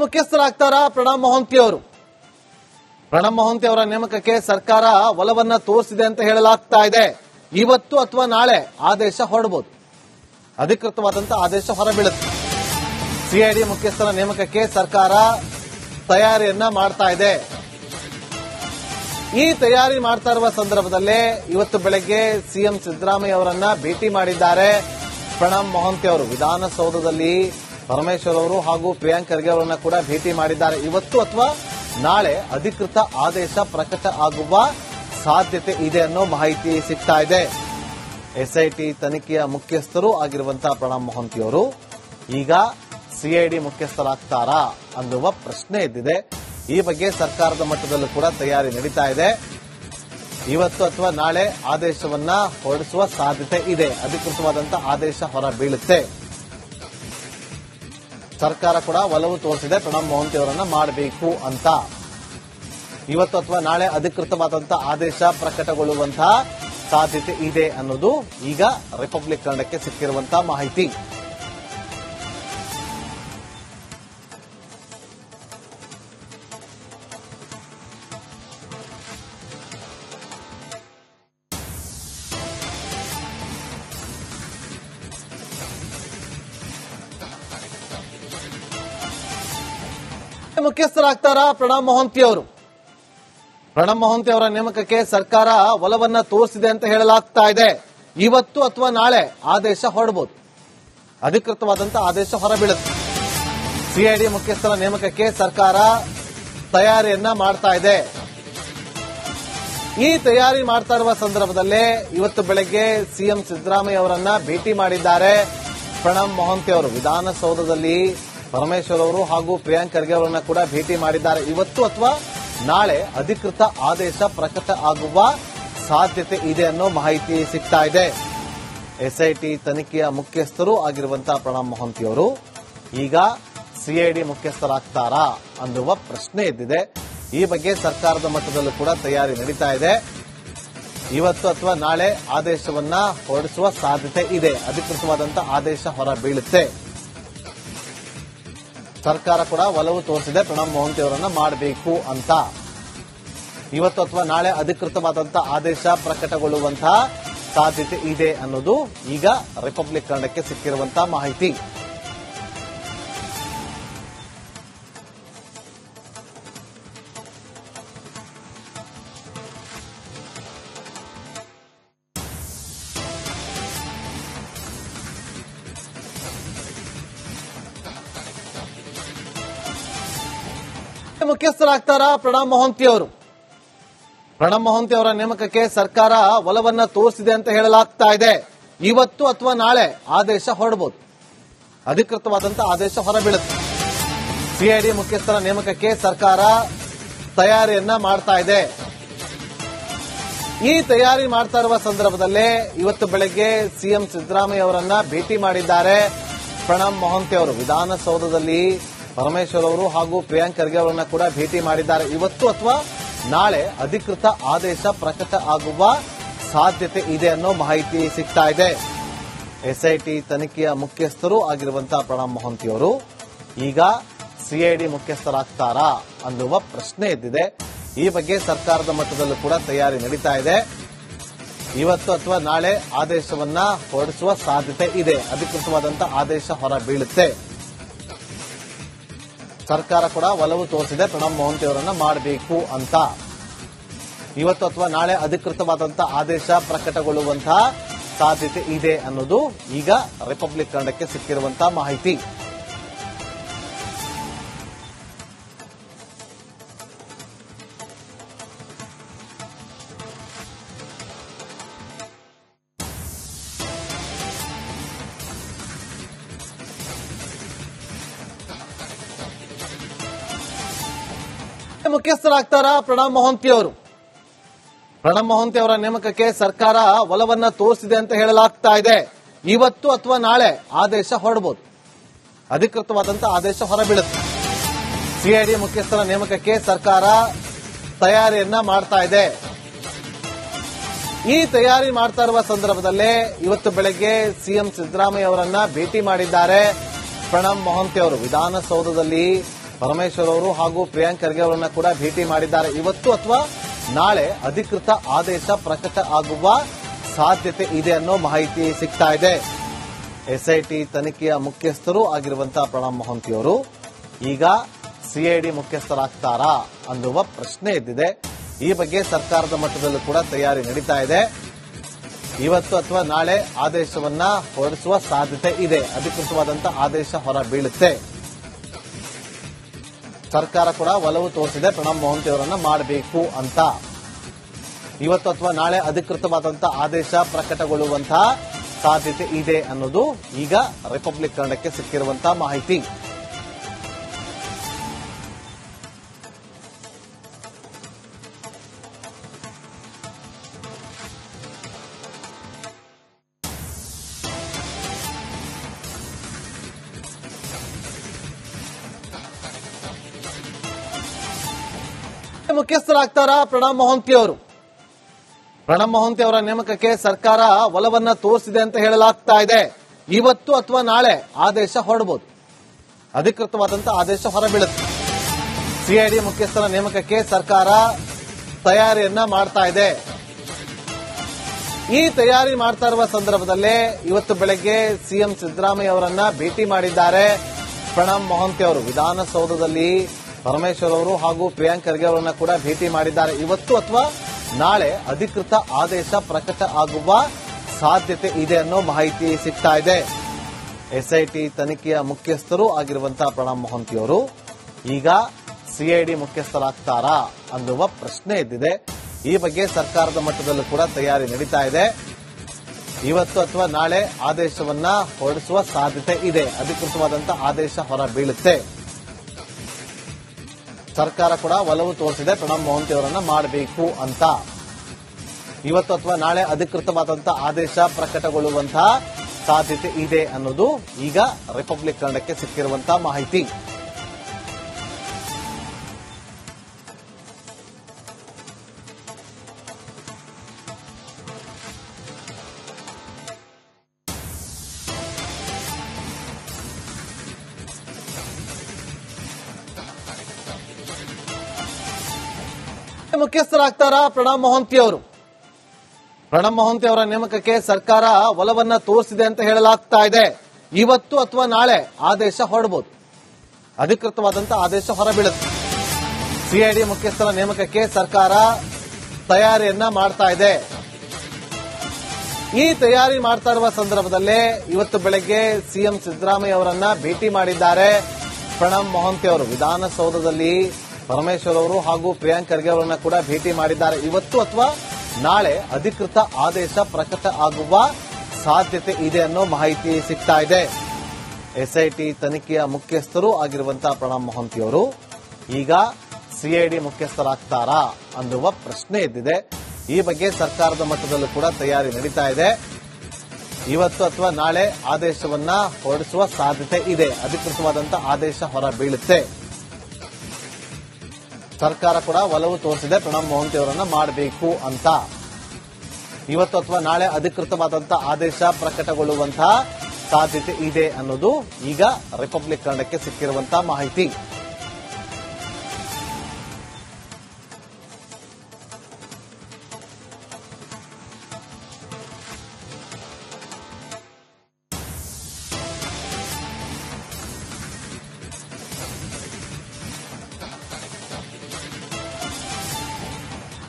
ಮುಖ್ಯಸ್ಥರಾಗ್ತಾರ ಪ್ರಣಬ್ ಮೊಹಂತಿ ಅವರು. ಪ್ರಣಬ್ ಮೊಹಂತಿ ಅವರ ನೇಮಕಕ್ಕೆ ಸರ್ಕಾರ ಒಲವನ್ನ ತೋರಿಸಿದೆ ಅಂತ ಹೇಳಲಾಗ್ತಾ ಇದೆ. ಇವತ್ತು ಅಥವಾ ನಾಳೆ ಆದೇಶ ಹೊರಡಬಹುದು, ಅಧಿಕೃತವಾದಂತಹ ಆದೇಶ ಹೊರಬೀಳುತ್ತೆ. ಸಿಐಡಿ ಮುಖ್ಯಸ್ಥರ ನೇಮಕಕ್ಕೆ ಸರ್ಕಾರ ತಯಾರಿಯನ್ನ ಮಾಡ್ತಾ ಇದೆ. ಈ ತಯಾರಿ ಮಾಡ್ತಾ ಇರುವ ಸಂದರ್ಭದಲ್ಲೇ ಇವತ್ತು ಬೆಳಗ್ಗೆ ಸಿಎಂ ಸಿದ್ದರಾಮಯ್ಯ ಅವರನ್ನ ಭೇಟಿ ಮಾಡಿದ್ದಾರೆ ಪ್ರಣಬ್ ಮೊಹಂತಿ ಅವರು. ವಿಧಾನಸೌಧದಲ್ಲಿ ಪರಮೇಶ್ವರ್ ಅವರು ಹಾಗೂ ಪ್ರಿಯಾಂಕ್ ಖರ್ಗೆ ಅವರನ್ನ ಕೂಡ ಭೇಟಿ ಮಾಡಿದ್ದಾರೆ. ಇವತ್ತು ಅಥವಾ ನಾಳೆ ಅಧಿಕೃತ ಆದೇಶ ಪ್ರಕಟ ಆಗುವ ಸಾಧ್ಯತೆ ಇದೆ ಅನ್ನೋ ಮಾಹಿತಿ ಸಿಗ್ತಾ ಇದೆ. ಎಸ್ಐಟಿ ತನಿಖೆಯ ಮುಖ್ಯಸ್ಥರು ಆಗಿರುವಂತಹ ಪ್ರಣಬ್ ಮೊಹಂತಿ ಅವರು ಈಗ ಸಿಐಡಿ ಮುಖ್ಯಸ್ಥರಾಗ್ತಾರಾ ಅನ್ನುವ ಪ್ರಶ್ನೆ ಎದ್ದಿದೆ. ಈ ಬಗ್ಗೆ ಸರ್ಕಾರದ ಮಟ್ಟದಲ್ಲೂ ಕೂಡ ತಯಾರಿ ನಡೀತಾ ಇದೆ. ಇವತ್ತು ಅಥವಾ ನಾಳೆ ಆದೇಶವನ್ನ ಹೊರಡಿಸುವ ಸಾಧ್ಯತೆ ಇದೆ. ಅಧಿಕೃತವಾದಂತಹ ಆದೇಶ ಹೊರ ಬೀಳುತ್ತೆ. ಸರ್ಕಾರ ಕೂಡ ಒಲವು ತೋರಿಸಿದೆ ಪ್ರಣಬ್ ಮೊಹಂತಿ ಅವರನ್ನ ಮಾಡಬೇಕು ಅಂತ. ಇವತ್ತು ಅಥವಾ ನಾಳೆ ಅಧಿಕೃತವಾದಂತಹ ಆದೇಶ ಪ್ರಕಟಗೊಳ್ಳುವಂತಹ ಸಾಧ್ಯತೆ ಇದೆ ಅನ್ನೋದು ಈಗ ರಿಪಬ್ಲಿಕ್ ಕನ್ನಡಕ್ಕೆ ಸಿಕ್ಕಿರುವಂತಹ ಮಾಹಿತಿ. ಮುಖ್ಯಸ್ಥರಾಗ್ತಾರ ಪ್ರಣಬ್ ಮೊಹಂತಿ ಅವರು. ಪ್ರಣಬ್ ಮೊಹಂತಿ ಅವರ ನೇಮಕಕ್ಕೆ ಸರ್ಕಾರ ಒಲವನ್ನ ತೋರಿಸಿದೆ ಅಂತ ಹೇಳಲಾಗ್ತಾ ಇದೆ. ಇವತ್ತು ಅಥವಾ ನಾಳೆ ಆದೇಶ ಹೊರಡಬಹುದು, ಅಧಿಕೃತವಾದಂತಹ ಆದೇಶ ಹೊರಬೀಳುತ್ತೆ. ಸಿಐಡಿ ಮುಖ್ಯಸ್ಥರ ನೇಮಕಕ್ಕೆ ಸರ್ಕಾರ ತಯಾರಿಯನ್ನ ಮಾಡ್ತಾ ಇದೆ. ಈ ತಯಾರಿ ಮಾಡ್ತಾ ಇರುವ ಸಂದರ್ಭದಲ್ಲೇ ಇವತ್ತು ಬೆಳಗ್ಗೆ ಸಿಎಂ ಸಿದ್ದರಾಮಯ್ಯ ಅವರನ್ನ ಭೇಟಿ ಮಾಡಿದ್ದಾರೆ ಪ್ರಣಬ್ ಮೊಹಂತಿ ಅವರು. ವಿಧಾನಸೌಧದಲ್ಲಿ ಪರಮೇಶ್ವರ್ ಅವರು ಹಾಗೂ ಪ್ರಿಯಾಂಕ್ ಖರ್ಗೆ ಅವರನ್ನ ಕೂಡ ಭೇಟಿ ಮಾಡಿದ್ದಾರೆ. ಇವತ್ತು ಅಥವಾ ನಾಳೆ ಅಧಿಕೃತ ಆದೇಶ ಪ್ರಕಟ ಆಗುವ ಸಾಧ್ಯತೆ ಇದೆ ಅನ್ನೋ ಮಾಹಿತಿ ಸಿಗ್ತಾ ಇದೆ. ಎಸ್ಐಟಿ ತನಿಖೆಯ ಮುಖ್ಯಸ್ಥರು ಆಗಿರುವಂತಹ ಪ್ರಣಬ್ ಮೊಹಂತಿ ಅವರು ಈಗ ಸಿಐಡಿ ಮುಖ್ಯಸ್ಥರಾಗ್ತಾರಾ ಅನ್ನುವ ಪ್ರಶ್ನೆ ಎದ್ದಿದೆ. ಈ ಬಗ್ಗೆ ಸರ್ಕಾರದ ಮಟ್ಟದಲ್ಲೂ ಕೂಡ ತಯಾರಿ ನಡೀತಾ ಇದೆ. ಇವತ್ತು ಅಥವಾ ನಾಳೆ ಆದೇಶವನ್ನ ಹೊರಡಿಸುವ ಸಾಧ್ಯತೆ ಇದೆ. ಅಧಿಕೃತವಾದಂತಹ ಆದೇಶ ಹೊರ ಬೀಳುತ್ತೆ. ಸರ್ಕಾರ ಕೂಡ ಒಲವು ತೋರಿಸಿದೆ ಪ್ರಣಬ್ ಮೊಹಂತಿ ಅವರನ್ನ ಮಾಡಬೇಕು ಅಂತ. ಇವತ್ತು ಅಥವಾ ನಾಳೆ ಅಧಿಕೃತವಾದಂತಹ ಆದೇಶ ಪ್ರಕಟಗೊಳ್ಳುವಂತಹ ಸಾಧ್ಯತೆ ಇದೆ ಅನ್ನೋದು ಈಗ ರಿಪಬ್ಲಿಕ್ ಕನ್ನಡಕ್ಕೆ ಸಿಕ್ಕಿರುವಂತಹ ಮಾಹಿತಿ. ಮುಖ್ಯಸ್ಥರಾಗ್ತಾರ ಪ್ರಣಬ್ ಮೊಹಂತಿ ಅವರು. ಪ್ರಣಬ್ ಮೊಹಂತಿ ಅವರ ನೇಮಕಕ್ಕೆ ಸರ್ಕಾರ ಒಲವನ್ನ ತೋರಿಸಿದೆ ಅಂತ ಹೇಳಲಾಗ್ತಾ ಇದೆ. ಇವತ್ತು ಅಥವಾ ನಾಳೆ ಆದೇಶ ಹೊರಡಬಹುದು, ಅಧಿಕೃತವಾದಂತಹ ಆದೇಶ ಹೊರಬೀಳುತ್ತೆ. ಸಿಐಡಿ ಮುಖ್ಯಸ್ಥರ ನೇಮಕಕ್ಕೆ ಸರ್ಕಾರ ತಯಾರಿಯನ್ನ ಮಾಡ್ತಾ ಇದೆ. ಈ ತಯಾರಿ ಮಾಡ್ತಾ ಇರುವ ಸಂದರ್ಭದಲ್ಲೇ ಇವತ್ತು ಬೆಳಗ್ಗೆ ಸಿಎಂ ಸಿದ್ದರಾಮಯ್ಯ ಅವರನ್ನ ಭೇಟಿ ಮಾಡಿದ್ದಾರೆ ಪ್ರಣಬ್ ಮೊಹಂತಿ ಅವರು. ವಿಧಾನಸೌಧದಲ್ಲಿ ಪರಮೇಶ್ವರ್ ಅವರು ಹಾಗೂ ಪ್ರಿಯಾಂಕ್ ಖರ್ಗೆ ಅವರನ್ನ ಕೂಡ ಭೇಟಿ ಮಾಡಿದ್ದಾರೆ. ಇವತ್ತು ಅಥವಾ ನಾಳೆ ಅಧಿಕೃತ ಆದೇಶ ಪ್ರಕಟ ಆಗುವ ಸಾಧ್ಯತೆ ಇದೆ ಅನ್ನೋ ಮಾಹಿತಿ ಸಿಗ್ತಾ ಇದೆ. ಎಸ್ಐಟಿ ತನಿಖೆಯ ಮುಖ್ಯಸ್ಥರು ಆಗಿರುವಂತಹ ಪ್ರಣಬ್ ಮೊಹಂತಿ ಅವರು ಈಗ ಸಿಐಡಿ ಮುಖ್ಯಸ್ಥರಾಗ್ತಾರಾ ಅನ್ನುವ ಪ್ರಶ್ನೆ ಎದ್ದಿದೆ. ಈ ಬಗ್ಗೆ ಸರ್ಕಾರದ ಮಟ್ಟದಲ್ಲೂ ಕೂಡ ತಯಾರಿ ನಡೀತಾ ಇದೆ. ಇವತ್ತು ಅಥವಾ ನಾಳೆ ಆದೇಶವನ್ನ ಹೊರಡಿಸುವ ಸಾಧ್ಯತೆ ಇದೆ. ಅಧಿಕೃತವಾದಂತಹ ಆದೇಶ ಹೊರ ಬೀಳುತ್ತೆ. ಸರ್ಕಾರ ಕೂಡ ಒಲವು ತೋರಿಸಿದೆ ಪ್ರಣಬ್ ಮೊಹಂತಿ ಅವರನ್ನ ಮಾಡಬೇಕು ಅಂತ. ಇವತ್ತು ಅಥವಾ ನಾಳೆ ಅಧಿಕೃತವಾದಂತಹ ಆದೇಶ ಪ್ರಕಟಗೊಳ್ಳುವಂತಹ ಸಾಧ್ಯತೆ ಇದೆ ಅನ್ನೋದು ಈಗ ರಿಪಬ್ಲಿಕ್ ಕನ್ನಡಕ್ಕೆ ಸಿಕ್ಕಿರುವಂತಹ ಮಾಹಿತಿ. ಮುಖ್ಯಸ್ಥರಾಗ್ತಾರ ಪ್ರಣಬ್ ಮೊಹಂತಿ ಅವರು. ಪ್ರಣಬ್ ಮೊಹಂತಿ ಅವರ ನೇಮಕಕ್ಕೆ ಸರ್ಕಾರ ಒಲವನ್ನ ತೋರಿಸಿದೆ ಅಂತ ಹೇಳಲಾಗ್ತಾ ಇದೆ. ಇವತ್ತು ಅಥವಾ ನಾಳೆ ಆದೇಶ ಹೊರಡಬಹುದು, ಅಧಿಕೃತವಾದಂತಹ ಆದೇಶ ಹೊರಬೀಳುತ್ತೆ. ಸಿಐಡಿ ಮುಖ್ಯಸ್ಥರ ನೇಮಕಕ್ಕೆ ಸರ್ಕಾರ ತಯಾರಿಯನ್ನ ಮಾಡ್ತಾ ಇದೆ. ಈ ತಯಾರಿ ಮಾಡ್ತಾ ಇರುವ ಸಂದರ್ಭದಲ್ಲೇ ಇವತ್ತು ಬೆಳಗ್ಗೆ ಸಿಎಂ ಸಿದ್ದರಾಮಯ್ಯ ಅವರನ್ನ ಭೇಟಿ ಮಾಡಿದ್ದಾರೆ ಪ್ರಣಬ್ ಮೊಹಂತಿ ಅವರು. ವಿಧಾನಸೌಧದಲ್ಲಿ ಪರಮೇಶ್ವರ್ ಅವರು ಹಾಗೂ ಪ್ರಿಯಾಂಕ್ ಖರ್ಗೆ ಅವರನ್ನ ಕೂಡ ಭೇಟಿ ಮಾಡಿದ್ದಾರೆ. ಇವತ್ತು ಅಥವಾ ನಾಳೆ ಅಧಿಕೃತ ಆದೇಶ ಪ್ರಕಟ ಆಗುವ ಸಾಧ್ಯತೆ ಇದೆ ಅನ್ನೋ ಮಾಹಿತಿ ಸಿಗ್ತಾ ಇದೆ. ಎಸ್ಐಟಿ ತನಿಖೆಯ ಮುಖ್ಯಸ್ಥರು ಆಗಿರುವಂತಹ ಪ್ರಣಬ್ ಮೊಹಂತಿ ಅವರು ಈಗ ಸಿಐಡಿ ಮುಖ್ಯಸ್ಥರಾಗ್ತಾರಾ ಅನ್ನುವ ಪ್ರಶ್ನೆ ಎದ್ದಿದೆ. ಈ ಬಗ್ಗೆ ಸರ್ಕಾರದ ಮಟ್ಟದಲ್ಲೂ ಕೂಡ ತಯಾರಿ ನಡೀತಾ ಇದೆ. ಇವತ್ತು ಅಥವಾ ನಾಳೆ ಆದೇಶವನ್ನ ಹೊರಡಿಸುವ ಸಾಧ್ಯತೆ ಇದೆ. ಅಧಿಕೃತವಾದಂತಹ ಆದೇಶ ಹೊರ ಬೀಳುತ್ತೆ. ಸರ್ಕಾರ ಕೂಡ ಒಲವು ತೋರಿಸಿದೆ ಪ್ರಣಬ್ ಮೊಹಂತಿ ಅವರನ್ನ ಮಾಡಬೇಕು ಅಂತ. ಇವತ್ತು ಅಥವಾ ನಾಳೆ ಅಧಿಕೃತವಾದಂತಹ ಆದೇಶ ಪ್ರಕಟಗೊಳ್ಳುವಂತಹ ಸಾಧ್ಯತೆ ಇದೆ ಅನ್ನೋದು ಈಗ ರಿಪಬ್ಲಿಕ್ ಕನ್ನಡಕ್ಕೆ ಸಿಕ್ಕಿರುವಂತಹ ಮಾಹಿತಿ. ಮುಖ್ಯಸ್ಥರಾಗ್ತಾರಾ ಪ್ರಣಬ್ ಮೊಹಂತಿ ಅವರು? ಪ್ರಣಬ್ ಮೊಹಂತಿ ಅವರ ನೇಮಕಕ್ಕೆ ಸರ್ಕಾರ ಒಲವನ್ನ ತೋರಿಸಿದೆ ಅಂತ ಹೇಳಲಾಗ್ತಾ ಇದೆ. ಇವತ್ತು ಅಥವಾ ನಾಳೆ ಆದೇಶ ಹೊರಡಬಹುದು. ಅಧಿಕೃತವಾದಂತಹ ಆದೇಶ ಹೊರಬೀಳುತ್ತೆ. ಸಿಐಡಿ ಮುಖ್ಯಸ್ಥರ ನೇಮಕಕ್ಕೆ ಸರ್ಕಾರ ತಯಾರಿಯನ್ನ ಮಾಡ್ತಾ ಇದೆ. ಈ ತಯಾರಿ ಮಾಡ್ತಾ ಇರುವ ಸಂದರ್ಭದಲ್ಲೇ ಇವತ್ತು ಬೆಳಗ್ಗೆ ಸಿಎಂ ಸಿದ್ದರಾಮಯ್ಯ ಅವರನ್ನ ಭೇಟಿ ಮಾಡಿದ್ದಾರೆ ಪ್ರಣಬ್ ಮೊಹಂತಿ ಅವರು. ವಿಧಾನಸೌಧದಲ್ಲಿ ಪರಮೇಶ್ವರ್ ಅವರು ಹಾಗೂ ಪ್ರಿಯಾಂಕ್ ಖರ್ಗೆ ಅವರನ್ನ ಕೂಡ ಭೇಟಿ ಮಾಡಿದ್ದಾರೆ. ಇವತ್ತು ಅಥವಾ ನಾಳೆ ಅಧಿಕೃತ ಆದೇಶ ಪ್ರಕಟ ಆಗುವ ಸಾಧ್ಯತೆ ಇದೆ ಅನ್ನೋ ಮಾಹಿತಿ ಸಿಗ್ತಾ ಇದೆ. ಎಸ್ಐಟಿ ತನಿಖೆಯ ಮುಖ್ಯಸ್ಥರು ಆಗಿರುವಂತಹ ಪ್ರಣಬ್ ಮೊಹಂತಿ ಅವರು ಈಗ ಸಿಐಡಿ ಮುಖ್ಯಸ್ಥರಾಗ್ತಾರಾ ಅನ್ನುವ ಪ್ರಶ್ನೆ ಎದ್ದಿದೆ. ಈ ಬಗ್ಗೆ ಸರ್ಕಾರದ ಮಟ್ಟದಲ್ಲೂ ಕೂಡ ತಯಾರಿ ನಡೀತಾ ಇದೆ. ಇವತ್ತು ಅಥವಾ ನಾಳೆ ಆದೇಶವನ್ನ ಹೊರಡಿಸುವ ಸಾಧ್ಯತೆ ಇದೆ. ಅಧಿಕೃತವಾದಂತಹ ಆದೇಶ ಹೊರ ಬೀಳುತ್ತೆ. ಸರ್ಕಾರ ಕೂಡ ಒಲವು ತೋರಿಸಿದೆ ಪ್ರಣಬ್ ಮೊಹಂತಿ ಅವರನ್ನ ಮಾಡಬೇಕು ಅಂತ. ಇವತ್ತು ಅಥವಾ ನಾಳೆ ಅಧಿಕೃತವಾದಂತಹ ಆದೇಶ ಪ್ರಕಟಗೊಳ್ಳುವಂತಹ ಸಾಧ್ಯತೆ ಇದೆ ಅನ್ನೋದು ಈಗ ರಿಪಬ್ಲಿಕ್ ಕನ್ನಡಕ್ಕೆ ಸಿಕ್ಕಿರುವಂತಹ ಮಾಹಿತಿ. ಮುಖ್ಯಸ್ಥರಾಗ್ತಾರಾ ಪ್ರಣಬ್ ಮೊಹಂತಿ ಅವರು? ಪ್ರಣಬ್ ಮೊಹಂತಿ ಅವರ ನೇಮಕಕ್ಕೆ ಸರ್ಕಾರ ಒಲವನ್ನ ತೋರಿಸಿದೆ ಅಂತ ಹೇಳಲಾಗ್ತಾ ಇದೆ. ಇವತ್ತು ಅಥವಾ ನಾಳೆ ಆದೇಶ ಹೊರಡಬಹುದು. ಅಧಿಕೃತವಾದಂತಹ ಆದೇಶ ಹೊರಬೀಳುತ್ತೆ. ಸಿಐಡಿ ಮುಖ್ಯಸ್ಥರ ನೇಮಕಕ್ಕೆ ಸರ್ಕಾರ ತಯಾರಿಯನ್ನ ಮಾಡ್ತಾ ಇದೆ. ಈ ತಯಾರಿ ಮಾಡ್ತಾ ಇರುವ ಸಂದರ್ಭದಲ್ಲೇ ಇವತ್ತು ಬೆಳಗ್ಗೆ ಸಿಎಂ ಸಿದ್ದರಾಮಯ್ಯ ಅವರನ್ನ ಭೇಟಿ ಮಾಡಿದ್ದಾರೆ ಪ್ರಣಬ್ ಮೊಹಂತಿ ಅವರು. ವಿಧಾನಸೌಧದಲ್ಲಿ ಪರಮೇಶ್ವರ್ ಅವರು ಹಾಗೂ ಪ್ರಿಯಾಂಕ್ ಖರ್ಗೆ ಅವರನ್ನ ಕೂಡ ಭೇಟಿ ಮಾಡಿದ್ದಾರೆ. ಇವತ್ತು ಅಥವಾ ನಾಳೆ ಅಧಿಕೃತ ಆದೇಶ ಪ್ರಕಟ ಆಗುವ ಸಾಧ್ಯತೆ ಇದೆ ಅನ್ನೋ ಮಾಹಿತಿ ಸಿಗ್ತಾ ಇದೆ. ಎಸ್ಐಟಿ ತನಿಖೆಯ ಮುಖ್ಯಸ್ಥರು ಆಗಿರುವಂತಹ ಪ್ರಣಬ್ ಮೊಹಂತಿ ಅವರು ಈಗ ಸಿಐಡಿ ಮುಖ್ಯಸ್ಥರಾಗ್ತಾರಾ ಅನ್ನುವ ಪ್ರಶ್ನೆ ಎದ್ದಿದೆ. ಈ ಬಗ್ಗೆ ಸರ್ಕಾರದ ಮಟ್ಟದಲ್ಲೂ ಕೂಡ ತಯಾರಿ ನಡೀತಾ ಇದೆ. ಇವತ್ತು ಅಥವಾ ನಾಳೆ ಆದೇಶವನ್ನ ಹೊರಡಿಸುವ ಸಾಧ್ಯತೆ ಇದೆ. ಅಧಿಕೃತವಾದಂತಹ ಆದೇಶ ಹೊರ ಬೀಳುತ್ತೆ. ಸರ್ಕಾರ ಕೂಡ ಒಲವು ತೋರಿಸಿದೆ ಪ್ರಣಬ್ ಮೊಹಂತಿ ಅವರನ್ನ ಮಾಡಬೇಕು ಅಂತ. ಇವತ್ತು ಅಥವಾ ನಾಳೆ ಅಧಿಕೃತವಾದಂತಹ ಆದೇಶ ಪ್ರಕಟಗೊಳ್ಳುವಂತಹ ಸಾಧ್ಯತೆ ಇದೆ ಅನ್ನೋದು ಈಗ ರಿಪಬ್ಲಿಕ್ ಕನ್ನಡಕ್ಕೆ ಸಿಕ್ಕಿರುವಂತಹ ಮಾಹಿತಿ.